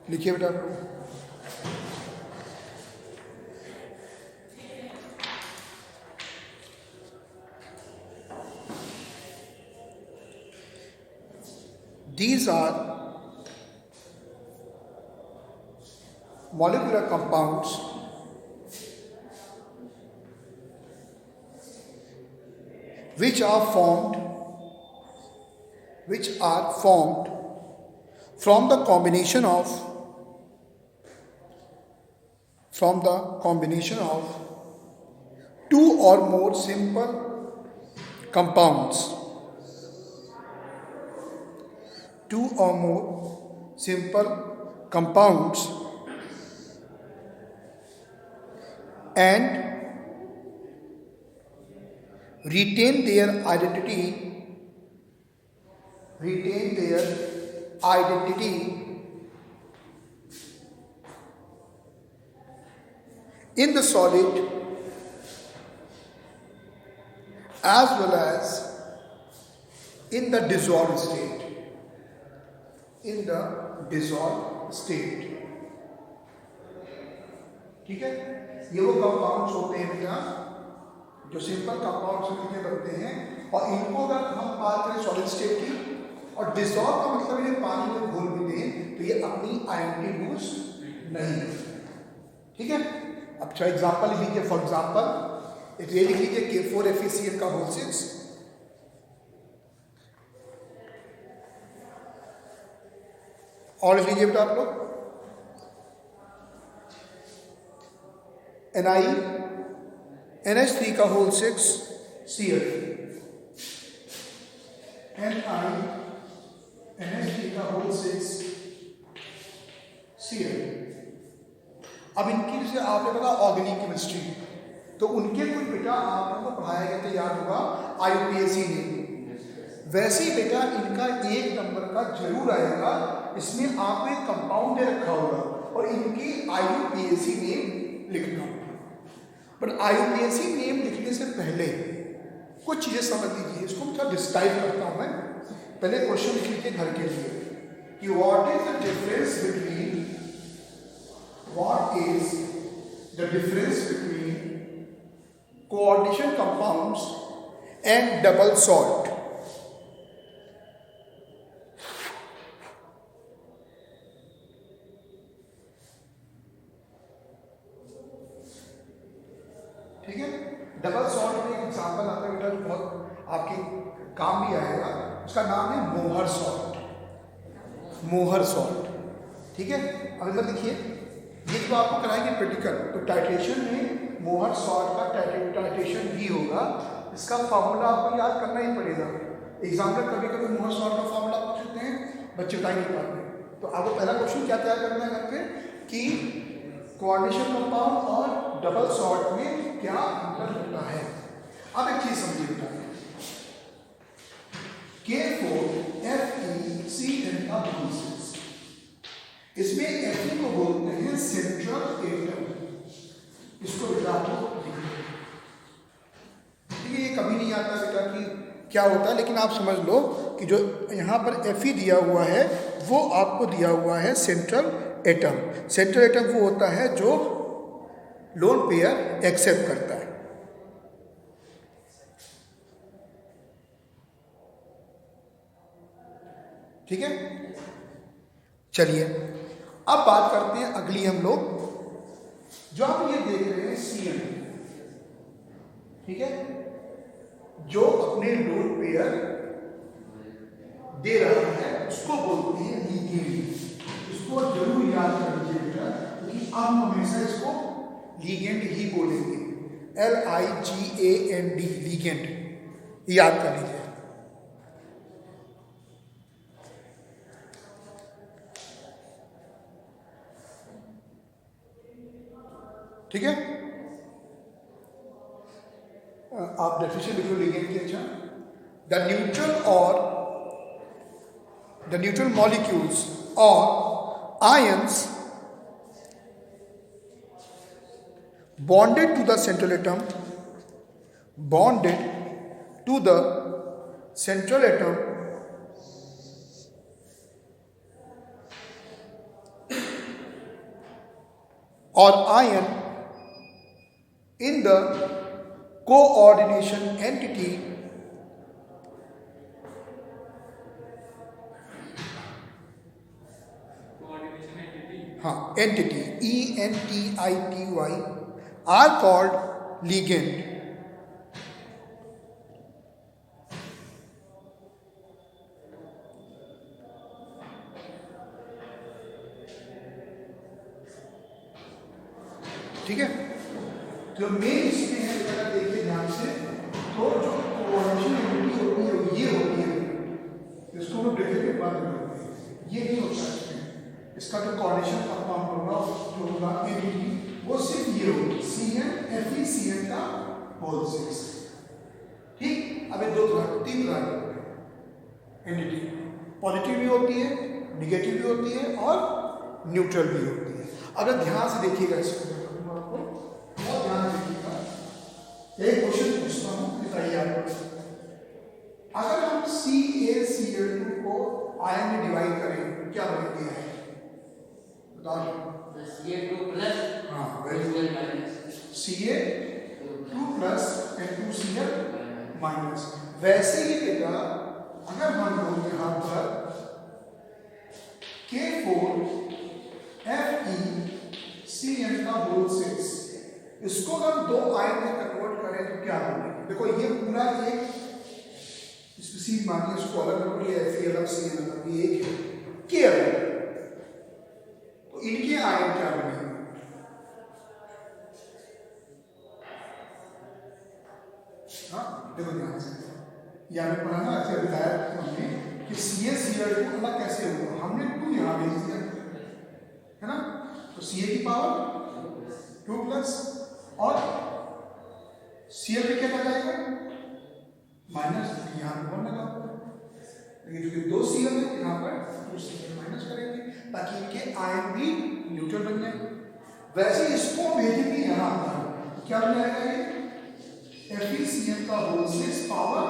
लिखिए बेटा आप। These are molecular compounds which are formed from the combination of two or more simple compounds. Two or more simple compounds and retain their identity in the solid as well as in the dissolved state. ठीक है, ये वो compounds होते हैं बेटा जो simple compounds मिलकर बनते हैं, और इनको अगर हम बात करें सॉलिड स्टेट की, और डिसॉल्व का मतलब ये पानी में घुल भी दें तो ये अपनी आइडेंटिटी लूज नहीं है। ठीक है, अब अच्छा एग्जांपल लीजिए, फॉर एग्जांपल ये लिख लीजिए K4FeCl का होल 6, और लिख लीजिए बेटा आप लोग NiNH3 का होल 6 Cl, NiNH3 का होल 6 Cl। अब इनकी जैसे आपने पता ऑर्गेनिक केमिस्ट्री, तो उनके कुछ बेटा आप लोगों को पढ़ाया गया था, याद होगा IUPAC ने, वैसे ही बेटा इनका 1 नंबर का जरूर आएगा, इसमें आपको एक कंपाउंड दे रखा होगा और इनकी IUPAC नेम लिखना होगा। बट IUPAC नेम लिखने से पहले कुछ चीजें समझ लीजिए, इसको मैं डिस्क्राइब करता हूं मैं। पहले क्वेश्चन लिख लीजिए घर के लिए कि what is the difference between coordination compounds and double salt. ठीक है, डबल सॉल्ट में एक एग्जाम्पल आता है बेटा जो बहुत आपके काम भी आएगा, उसका नाम है मोहर सॉल्ट। ठीक है, अब इधर देखिए, ये जो आपको कराएंगे प्रैक्टिकल, तो टाइट्रेशन में मोहर सॉल्ट का टाइट्रेशन भी होगा, इसका फॉर्मूला आपको याद करना ही पड़ेगा। एग्जाम्पल कभी कभी मोहर सॉल्ट का फॉर्मूला पूछते हैं, बच्चे बता नहीं पाते, तो आपको पहला क्वेश्चन क्या तैयार करना है घर पे कि कोऑर्डिनेशन कंपाउंड और डबल सॉल्ट में क्या अंतर होता है। अब एक चीज समझिए बेटा, K4FeCl का होल 6, इसमें Fe को बोलते हैं सेंट्रल एटम, इसको बेटा आपको ठीक है, ये कभी नहीं आता बेटा कि क्या होता है, लेकिन आप समझ लो कि जो यहाँ पर Fe दिया हुआ है वो आपको दिया हुआ है सेंट्रल एटम। सेंट्रल एटम वो होता है जो लोन पेयर एक्सेप्ट करता है। ठीक है, चलिए अब बात करते हैं अगली हम लोग, जो आप ये देख रहे हैं Cl, ठीक है, जो अपने लोन पेयर दे रहा है उसको बोलते हैं लिगेंड। इसको जरूर याद कर लीजिए बेटा, क्योंकि हम हमेशा इसको लिगेंड ही बोलेंगे, LIGAND, लिगेंड, याद कर लीजिए। ठीक है, आप डेफिनेशन लिखो लिगेंड की। अच्छा, the neutral molecules or ions bonded to the central atom or ion in the coordination entity entity ENTITY are called ligand. ठीक है, जो मेन इसमें है अगर देखिए ध्यान से, तो जो कोऑर्डिनेशन एंटिटी होती है ये होती है, इसको हम ब्रैकेट बाद में करते हैं, ये नहीं हो सकते। इसका जो कोऑर्डिनेशन कंपाउंड होगा जो होगा एंटिटी वो सिर्फ ये होगी CnFeCN का होल 6। ठीक, अब ये तीन तरह की एंटिटी, पॉजिटिव भी होती है, निगेटिव भी होती है और न्यूट्रल भी होती है। अगर ध्यान से देखिएगा इसको, बहुत ध्यान देखिएगा, एक क्वेश्चन पूछता हूँ, बताइए आप, अगर हम CaCl2 को आयन में डिवाइड करें क्या बनेगी आयन? बताओ। Ca2 plus Ca2 plus and 2Cl minus. वैसे ही बेटा अगर हम लोग यहाँ पर K4FeCN का होल 6 इसको अगर दो आयन में कन्वर्ट करें तो क्या होगा? देखो ये पूरा एक स्पीशीज मानिए, इसको अलग कर लिया, Fe अलग CN अलग, ये एक है, K अलग, तो इनके आयन क्या बनेंगे? हाँ देखो ध्यान से, यहाँ पे पढ़ा ना, ऐसे बताया हमने कि CaCl2 अलग कैसे होगा, हमने 2 यहाँ भेज दिया है ना, तो Ca की पावर 2 प्लस और Cl पे क्या लगाएगा माइनस, यहाँ पर 1 लगा, लेकिन क्योंकि 2 Cl है यहाँ पर 2 Cl माइनस करेंगे ताकि इनके आयन भी न्यूट्रल बन जाए। वैसे इसको भेजेंगे यहाँ पर क्या बन जाएगा, ये FeCN का होल 6 पावर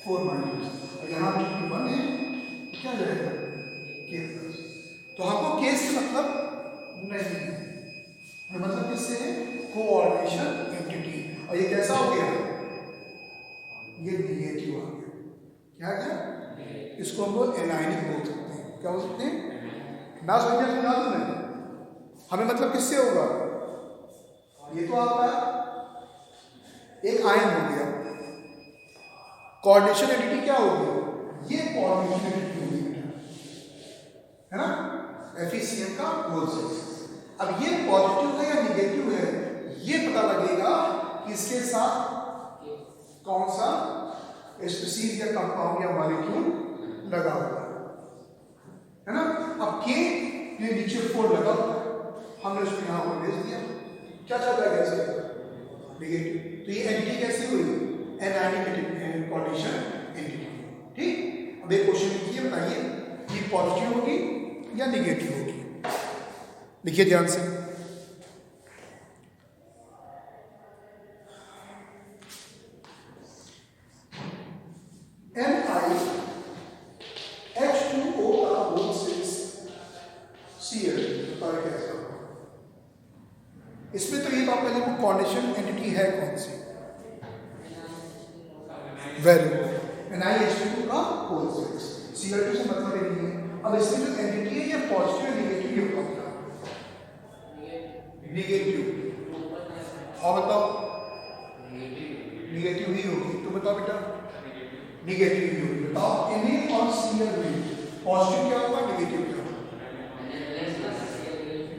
4 माइनस, और यहाँ पर 1 है क्या जाएगा K प्लस। तो हमको K से मतलब नहीं है, मतलब किससे है, कोऑर्डिनेशन एंटिटी, और ये कैसा हो गया, ये निगेटिव आ गया, क्या क्या, इसको हम लोग एनायनिक बोल सकते हैं, क्या बोल सकते हैं ना, समझा दूं मैं, हमें मतलब किससे होगा, ये तो आपका एक आयन हो गया, कोऑर्डिनेशन एंटिटी क्या होगी, ये कोऑर्डिनेशन एंटिटी होगी है ना, FeCN का होल 6। अब ये पॉजिटिव है या निगेटिव है ये पता लगेगा कि इसके साथ कौन सा स्पीशीज या कंपाउंड या मॉलिक्यूल लगा हुआ है ना। अब K ये नीचे 4 लगा हुआ है, हमने उसको यहाँ पर भेज दिया, क्या चल रहा है इसके निगेटिव, तो ये एंटिटी कैसी हुई, एनायनिक कोऑर्डिनेशन एंटिटी। ठीक, अब एक क्वेश्चन लिखिए, बताइए ये पॉजिटिव होगी या निगेटिव होगी, लिखिए ध्यान से। NiH2O का होल 6 Cl, बताइए कैसा होगा। इसमें तो ये बात पहले वो कोऑर्डिनेशन एंटिटी है कौन सी, वेरी गुड, NiH2O का होल 6, Cl2 से मतलब ही नहीं है। अब इसमें जो एंटिटी है ये पॉजिटिव नेगेटिव ये होगा, निगेटिव, और बताओ निगेटिव ही होगी, तो बताओ बेटा निगेटिव ही होगी, बताओ Na और Cl में पॉजिटिव क्या होगा, नेगेटिव क्या होगा,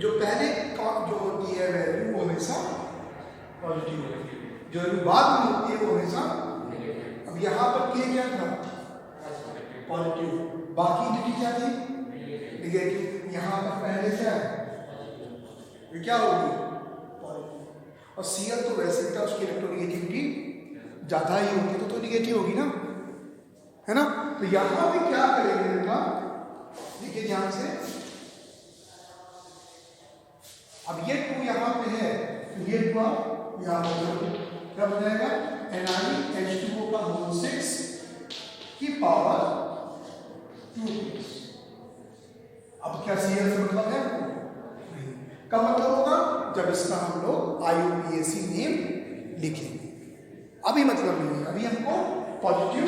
जो पहले जो होती है वैल्यू वो हमेशा पॉजिटिव होगी, जो बाद में होती है वो हमेशा। अब यहाँ पर K क्या था, पॉजिटिव, बाकी एंटिटी क्या थी, निगेटिव, यहाँ पर पहले क्या है, ये क्या होगी पॉजिटिव, और Cl तो वैसे भी था उसकी इलेक्ट्रोनेगेटिविटी ज़्यादा ही होगी तो निगेटिव होगी ना, है ना। तो यहाँ पे क्या करेंगे बेटा, देखिए ध्यान से, अब ये 2 यहाँ पे है तो ये 2 यहाँ पर क्या बन जाएगा, NiH2O का होल 6 की पावर 2। अब क्या Cl से मतलब है नहीं, का मतलब होगा जब इसका हम लोग IUPAC नेम लिखेंगे। अभी मतलब नहीं है, अभी हमको पॉजिटिव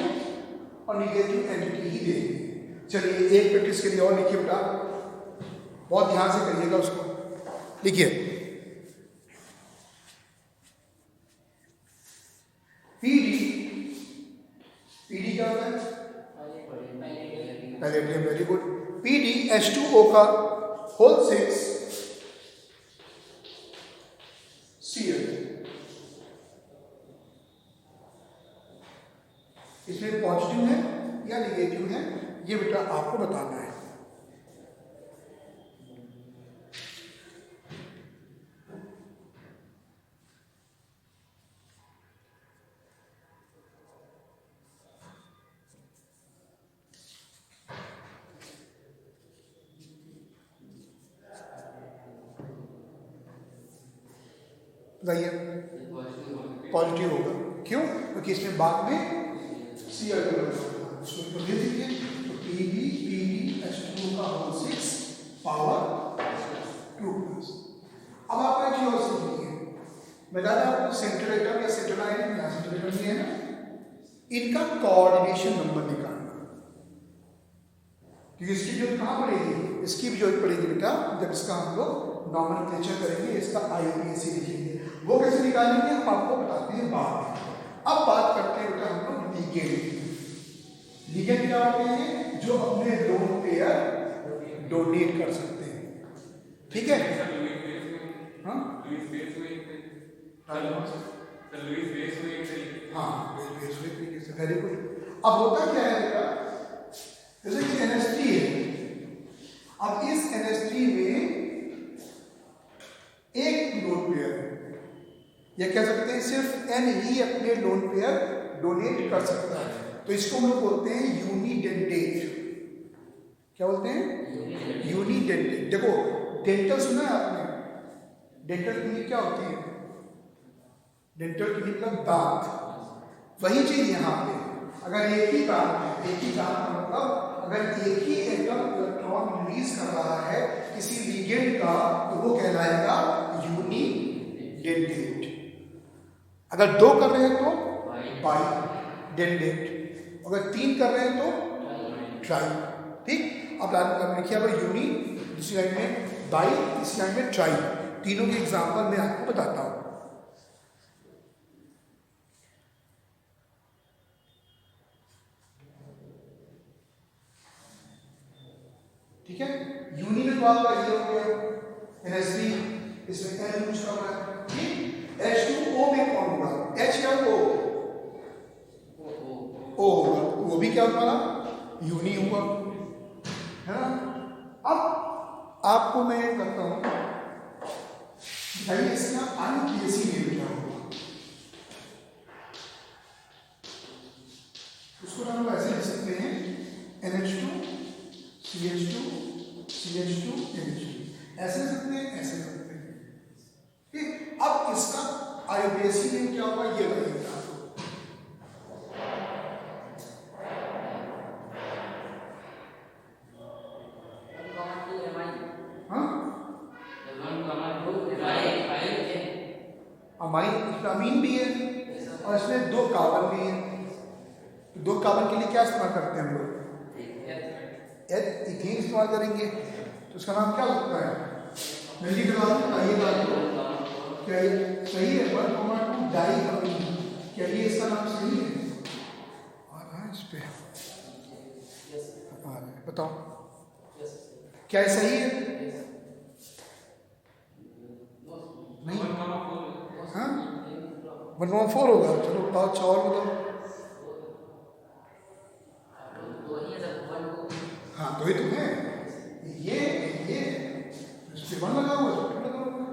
और निगेटिव एंटिटी ही देंगे। चलिए एक प्रैक्टिस के लिए और लिखिए बेटा, बहुत ध्यान से करिएगा उसको। लिखिए PD, PD क्या होता है? Palladium, very good. PD H2O का होल 6 Cl, इसमें पॉजिटिव है या निगेटिव है ये बेटा आपको बताना है। बताइए। पॉजिटिव होगा, क्यों? क्योंकि इसमें बाद में Cl उसको दे दीजिए, तो PdH2 का होल 6 पावर 2 प्लस। अब आपको एक चीज और सीखनी है, बता दें आपको सेंट्रल एटम या सेंट्रल आयन या सेंट्रल एटम भी है ना, इनका कोऑर्डिनेशन नंबर निकालना, क्योंकि इसकी जरूरत कहाँ पड़ेगी? इसकी भी जरूरत पड़ेगी बेटा जब इसका हम लोग नॉमेनक्लेचर करेंगे, इसका IUPAC लिखेंगे। वो कैसे निकालेंगे हम आपको बताते हैं बाद में। अब बात करते हैं बेटा हम लोग लिगेंड। लिगेंड क्या होते हैं? जो अपने लोन पेयर डोनेट कर सकते हैं, ठीक है? हाँ वेरी गुड। अब होता क्या है बेटा, जैसे कि NH3 है, अब इस NH3 में एक लोन पेयर है, या कह सकते हैं सिर्फ N ही अपने लोन पेयर डोनेट कर सकता है, तो इसको हम लोग बोलते हैं यूनिडेंटेट। क्या बोलते हैं? यूनिडेंटेट। देखो डेंटल सुना है आपने? डेंटल क्लिनिक क्या होती है? डेंटल क्लिनिक मतलब दांत। वही चीज यहाँ पे, अगर एक ही दांत है, एक ही दांत का मतलब अगर एक ही एटम इलेक्ट्रॉन रिलीज कर रहा है किसी लिगेंड का, तो वो कहलाएगा यूनिडेंटेट। अगर 2 कर रहे हैं तो बाइडेंटेट, अगर 3 कर रहे हैं तो ट्राई। ठीक, अब लिखिए अब यूनि, दूसरी लाइन में बाई, तीसरी लाइन में ट्राई। तीनों के एग्जांपल मैं आपको बताता हूं। ठीक है, यूनि में तो आपका ये हो गया NH3, इसमें N यूज कर रहा है। ठीक, H2O में कौन होगा? H या O? O होगा, वो भी क्या होगा? यूनि हुआ, है ना? अब आपको मैं करता हूं, बताइए इसका IUPAC नेम क्या होगा? उसको हम ऐसे लिख सकते हैं NH2 CH2 CH2 NH2, ऐसे सकते हैं, ऐसे सकते हैं। ठीक, अब इसका IUPAC नेम क्या होगा ये बताइए आपको। अमीन भी है और इसमें 2 कार्बन भी है, तो 2 कार्बन के लिए क्या इस्तेमाल करते हैं हम लोग? इथेन इस्तेमाल करेंगे, तो उसका नाम क्या होता है? जल्दी करवा बताइएगा आपको, क्या ये सही है? 1,2 डाई अमीन, क्या ये इसका नाम सही है? आ रहा है इस पे, आ रहा है, बताओ क्या ये सही है? नहीं, हाँ 1,4 होगा। चलो बताओ, अच्छा और बताओ। हाँ तो ही तो है, ये इस पे 1 लगा हुआ है, लगा हुआ है।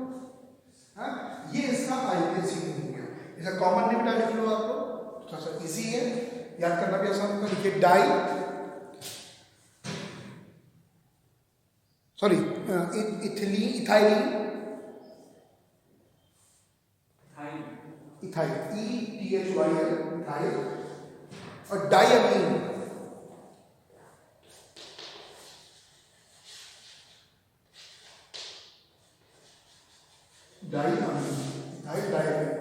हाँ, ये इसका IUPAC नहीं है, इसका कॉमन नेम डाल लो आपको, थोड़ा सा इजी है, याद करना भी आसान होगा। लिखिए di, sorry ethylene, ethylene, ethyl ETHYL, ethyl, और diamine, di amine, ethyl di amine.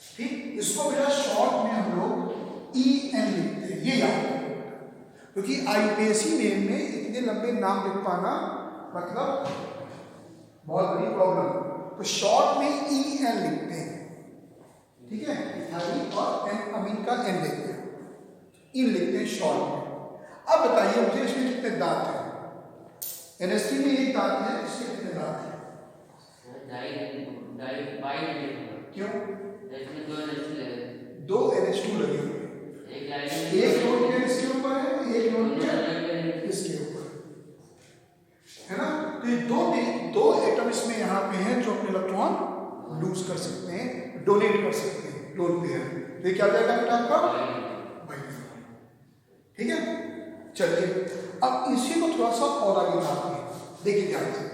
ठीक, इसको बेटा शॉर्ट में हम लोग EN लिखते हैं, ये याद रखो, क्योंकि IUPAC नेम में इतने लंबे नाम लिख पाना मतलब बहुत बड़ी प्रॉब्लम। तो शॉर्ट में EN लिखते हैं, ठीक है, इथाइल और एन अमीन का N लिखते हैं, इन लिखते हैं शॉर्ट में। अब बताइए मुझे इसमें कितने दांत हैं? NH3 में एक दांत है, इसके कितने दांत हैं? क्यों? दो NH2 लगे हुए हैं, एक लोन पेयर इसके ऊपर है, एक लोन पेयर इसके ऊपर है ना। तो ये दो एटम इसमें यहाँ पे हैं जो अपने इलेक्ट्रॉन लूज कर सकते हैं, डोनेट कर सकते हैं लोन पेयर। तो ये क्या हो जाएगा बेटा आपका? ठीक है, चलिए अब इसी को थोड़ा सा और आगे बढ़ाते हैं, देखिए ध्यान से।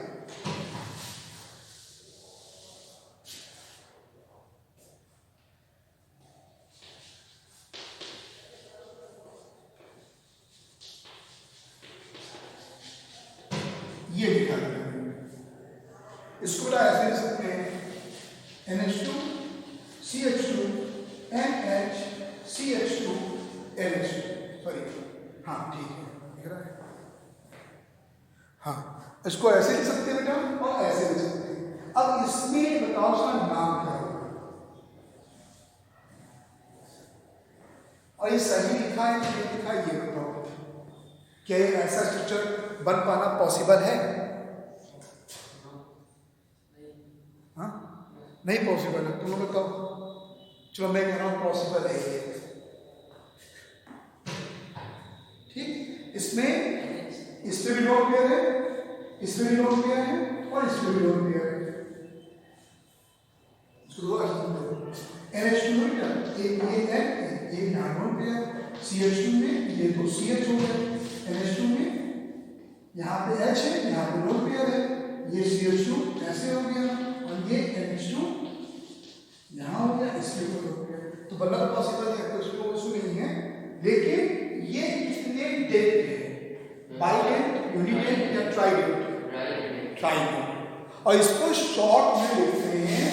ये लिखा है, इसको बेटा ऐसे लिख सकते हैं NH2 CH2 NH CH2 NH2, sorry, हाँ ठीक है, दिख रहा है। हाँ, इसको ऐसे लिख सकते हैं बेटा और ऐसे लिख सकते हैं। अब इसमें बताओ उसका नाम क्या होगा, और ये सही लिखा है कि नहीं लिखा है ये बताओ। क्या ये ऐसा स्ट्रक्चर बन पाना पॉसिबल है? हाँ, नहीं पॉसिबल है, तुम लोग बताओ। चलो मैं कह रहा हूँ पॉसिबल है ये। ठीक, इसमें भी लोन पेयर है, इसमें भी लोन पेयर है और इसमें भी लोन पेयर है। NH2 में क्या ये यहाँ लोन पेयर, CH2 में ये तो CH हो गया, NH2 में यहाँ पे H है, यहाँ पे लोन पेयर है, ये CH2 ऐसे हो गया और ये NH2 यहाँ हो गया, इसके ऊपर लोन पेयर। तो बनना तो पॉसिबल है, तो इसको उसमें नहीं है, लेकिन ये कितने डेट है? बाइडेंट, यूनिडेंट या ट्राइडेंट? ट्राइडेंट। और इसको शॉर्ट में लिखते हैं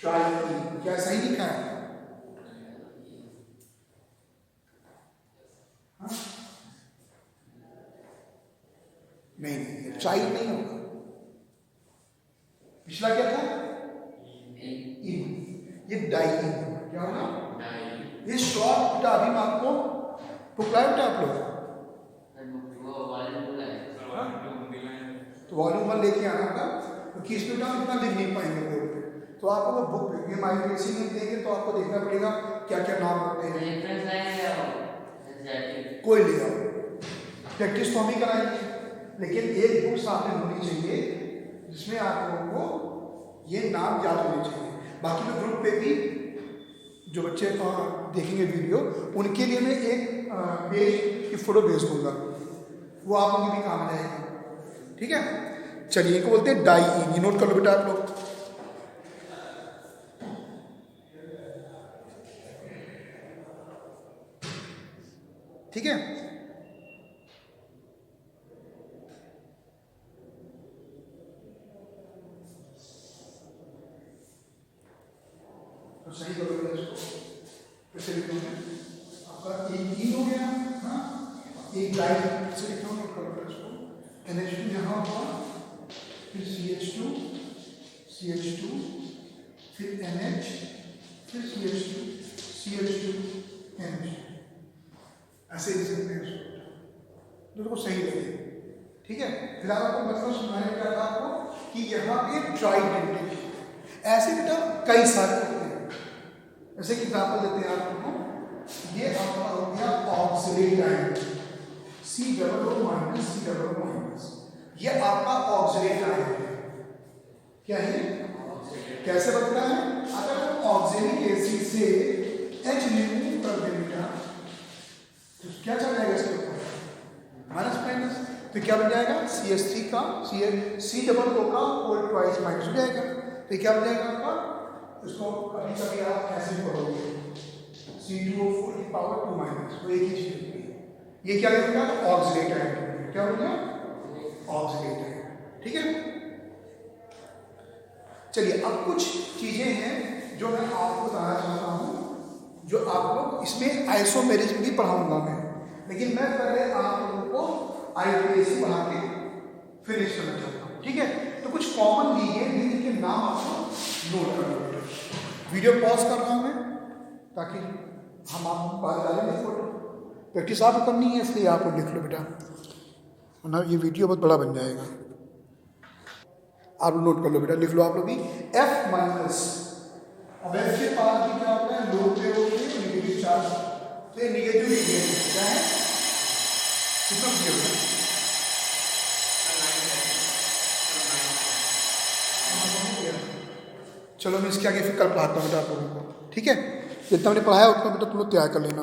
ट्राइडीन। क्या सही लिखा है? हाँ? नहीं, ट्राइड नहीं होगा। पिछला क्या था? इन, ये डाइइन। क्या होगा? ये शॉर्ट बेटा अभी मैं आपको पुकलाया बेटा आप लोग, तो वॉल्यूम 1 लेके आना था, क्योंकि इसमें बेटा इतना लिख नहीं पाएंगे बोर्ड पे, तो आपको वो बुक पे IUPAC में देंगे तो आपको देखना पड़ेगा क्या क्या नाम होते हैं। कोई ले आओ, प्रैक्टिस तो हम ही कराएंगे, लेकिन एक बुक सामने होनी चाहिए जिसमें आप लोगों को ये नाम याद होने चाहिए। बाकी मैं ग्रुप पे भी जो बच्चे देखेंगे वीडियो, उनके लिए मैं एक पेज की फोटो भेज दूंगा, वो आप लोगों के भी काम आएगी। ठीक है, चलिए इनको बोलते हैं डाइइन। ये नोट कर लो बेटा आप लोग। ठीक है, तो सही करोगे इसको, कैसे लिखोगे? आपका एक ई हो गया, हाँ, एक डाइइन से लिखा नोट करोगे इसको। NH2 यहाँ हुआ, फिर CH2, फिर NH, फिर CH2, NH, ऐसे लिख सकते हैं उसको, जो सही लगे। ठीक है, फिर आपको मतलब सुनाने का था आपको कि यहाँ पे ट्राइडेंट ऐसे बेटा कई सारे होते हैं। जैसे कि एग्जाम्पल देते हैं आपको, ये आपका हो गया ऑक्सिलेट आयन C+O- ये आपका ऑक्सिलेट आयन है। क्या है? कैसे बनता है? अगर हम ऑक्जेलिक एसिड से H रिमूव कर दें बेटा, तो क्या चल जाएगा इसके ऊपर? माइनस। तो क्या बन जाएगा? CH3 का C+O का होल ट्वाइस माइनस हो जाएगा। तो क्या बन जाएगा आपका? इसको कभी आप ऐसे पढ़ोगे, C2O4 की पावर 2 माइनस, तो एक ही चीज होती है। ये क्या लिखा? Oxalate ion. क्या हो गया? Oxalate ion. ठीक है, चलिए अब कुछ चीज़ें हैं जो मैं आपको बताना चाहता हूँ, जो आप लोग इसमें आइसोमेरिज भी पढ़ाऊंगा मैं, लेकिन मैं पहले आप लोगों को आईयूपीएसी पढ़ा के फिनिश करना चाहता हूँ, ठीक है। तो कुछ कॉमन ली है जिनके नाम आपको नोट कर लो। वीडियो पॉज कर रहा हूँ मैं ताकि हम आप बात डालेंगे फोटो, प्रैक्टिस आपको करनी है इसलिए आप लोग लिख लो बेटा, वरना ये वीडियो बहुत बड़ा बन जाएगा। आप लोग नोट कर लो बेटा, लिख लो आप लोग भी F माइनस। अब F के पास भी क्या होता है, लोग पे होते हैं नेगेटिव चार्ज, तो ये नेगेटिव क्या है, कितना दिया होता है, चलो मैं इसके आगे फिर कल पढ़ाता हूँ बेटा आप लोगों को, ठीक है। जितना मैंने पढ़ाया उतना बेटा तुम लोग तैयार कर लेना।